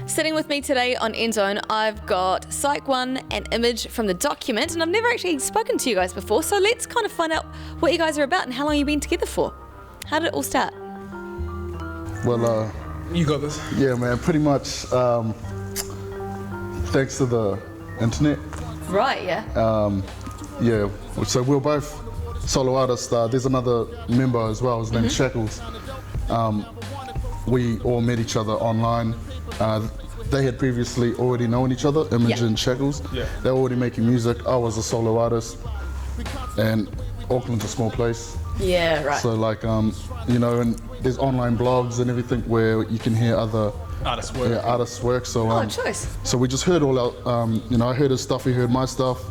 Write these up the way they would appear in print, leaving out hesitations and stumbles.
Sitting with me today on NZOWN, I've got Psych 1 and Image from the Document, and I've never actually spoken to you guys before, so let's kind of find out what you guys are about and how long you've been together for. How did it all start? Well, you got this. Yeah, man, pretty much thanks to the internet. Right, yeah. Yeah, so we're both solo artists. There's another member as well, his name's Shackles. We all met each other online. They had previously already known each other, Image and Shackles. Yeah. They were already making music. I was a solo artist, and Auckland's a small place. Yeah, right. So like, you know, and there's online blogs and everything where you can hear other Artists' work. Yeah, artists' work. So, choice. So we just heard all out, you know, I heard his stuff, he heard my stuff.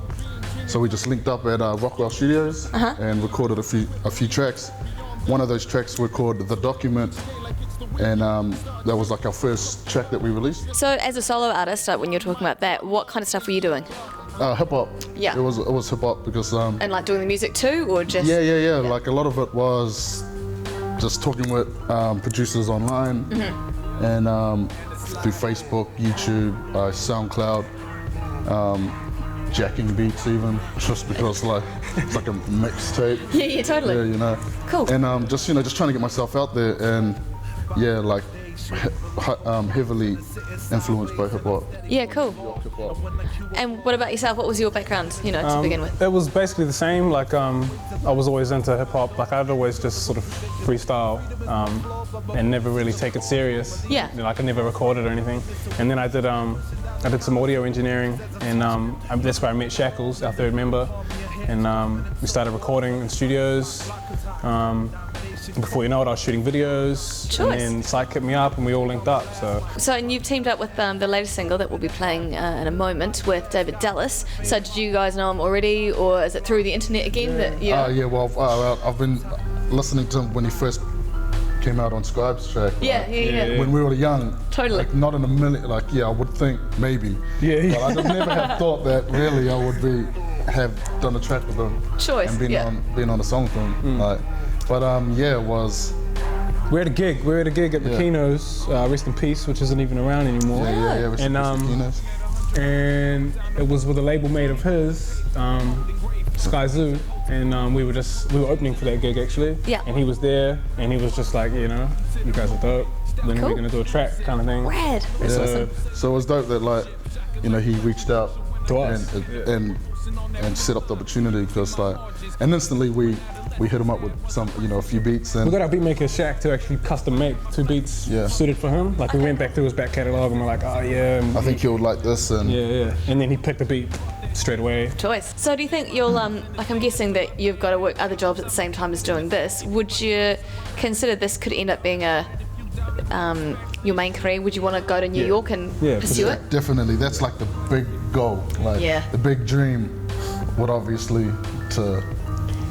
So we just linked up at Rockwell Studios and recorded a few tracks. One of those tracks were called The Document, and that was like our first track that we released. So as a solo artist, when you're talking about that, what kind of stuff were you doing? Hip hop. Yeah. It was hip hop because. And like doing the music too, or just? Yeah. Like a lot of it was just talking with producers online and through Facebook, YouTube, SoundCloud. Jacking beats even, just because like it's like a mixtape. Yeah, totally. Yeah, you know. Cool. And just trying to get myself out there, and yeah, like heavily influenced by hip hop. Yeah, cool. And what about yourself? What was your background, to begin with? It was basically the same. Like I was always into hip hop. Like I'd always just sort of freestyle and never really take it serious. Yeah. Like I never recorded or anything. And then I did some audio engineering, and that's where I met Shackles, our third member, and we started recording in studios. Before you know it, I was shooting videos, Choice. and then Psych hit me up, and we all linked up. So and you've teamed up with the latest single that we'll be playing in a moment with David Dallas. So did you guys know him already, or is it through the internet again? Yeah, well, I've been listening to him when he first came out on Scribe's track. Yeah. When we were young. Totally. Like not in a million, like yeah, I would think maybe. Yeah. But I would never have thought that really I would have done a track with him. Choice. And been on a song with him. Like, but yeah, it was. We had a gig at the Kino's, Rest in Peace, which isn't even around anymore. Yeah. Rest in peace, Kinos. And it was with a label mate of his, Sky Zoo, and we were opening for that gig actually. Yeah. And he was there, and he was just like, you guys are dope. Then Cool. we're gonna do a track kind of thing. Rad. That's awesome. So it was dope that like, he reached out To us. and set up the opportunity because like, and instantly we hit him up with some, a few beats and. We got our beatmaker Shaq to actually custom make 2 beats suited for him. Like we went back through his back catalogue and we're like, oh yeah. I think he would like this and. Yeah. And then he picked the beat straight away. Choice. So do you think you'll, like I'm guessing that you've got to work other jobs at the same time as doing this. Would you consider this could end up being your main career? Would you want to go to New York and pursue it? Definitely, that's like the big goal. Like the big dream would obviously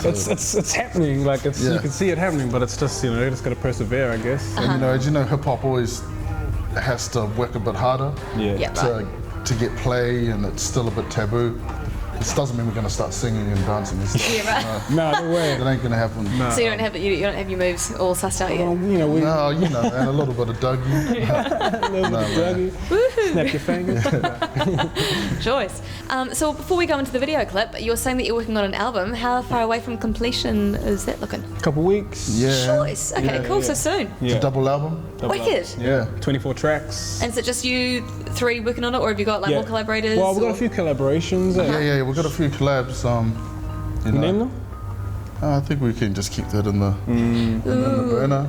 It's happening, like you can see it happening, but it's just, you just gotta persevere, I guess. And as you know, hip hop always has to work a bit harder to get play, and it's still a bit taboo. This doesn't mean we're going to start singing and dancing and stuff. Yeah, right. No, no way. That ain't going to happen. No. So you don't have your moves all sussed out yet? And a little bit of Dougie. Snap your fingers. Choice. So before we go into the video clip, you're saying that you're working on an album. How far away from completion is that looking? Couple weeks. Yeah. Choice. Okay, cool. So soon. It's a double album. Wicked. Yeah. 24 tracks. And is it just you 3 working on it, or have you got more collaborators? Well, we've got a few collaborations. Yeah, we've got a few collabs. Name them? I think we can just keep that in the burner.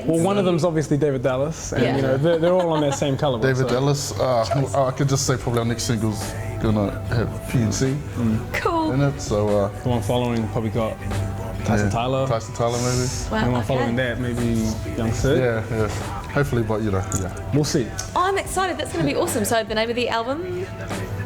Well, one of them's obviously David Dallas, and they're all on that same colour. David Dallas. I could just say probably our next single's gonna have PNC cool. in it. So the one following probably got Tyson Tyler. Tyson Tyler maybe. Wow, and the one following that maybe Young Sid. Yeah. Hopefully, but we'll see. Oh, I'm excited. That's going to be awesome. So the name of the album?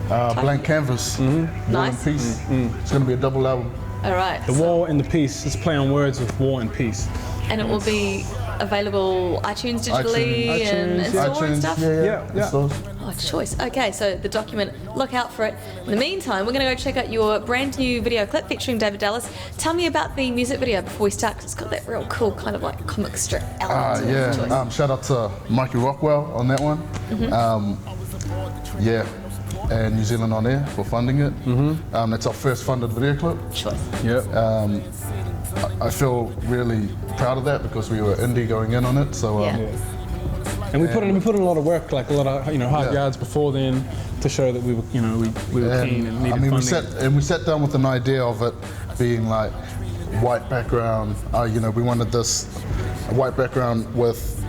Blank Canvas. War and Peace. It's gonna be a double album. All right. The War and the Peace. It's play on words with War and Peace. And it will be available iTunes digitally and store and stuff? Yeah. Oh, choice. Okay, so the document, look out for it. In the meantime, we're going to go check out your brand new video clip featuring David Dallas. Tell me about the music video before we start, because it's got that real cool kind of like comic strip element to it. Yeah, shout out to Mikey Rockwell on that one. And New Zealand On Air for funding it. That's our first funded video clip. Choice. I feel really proud of that because we were indie going in on it. So. And we put in a lot of work, like a lot of hard yards before then, to show that we were we were keen and needed funding. We sat down with an idea of it being like white background. We wanted this white background with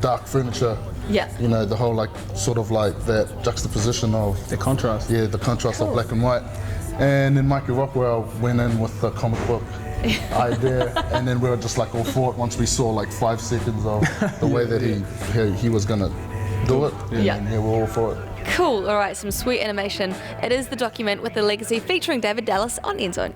dark furniture. The whole like sort of like that juxtaposition of the contrast. Yeah, the contrast of black and white. And then Mikey Rockwell went in with the comic book idea, and then we were just like all for it once we saw like 5 seconds of the way that he was gonna do it. And we're all for it. Cool. All right, some sweet animation. It is The Document with the Legacy featuring David Dallas on NZOWN.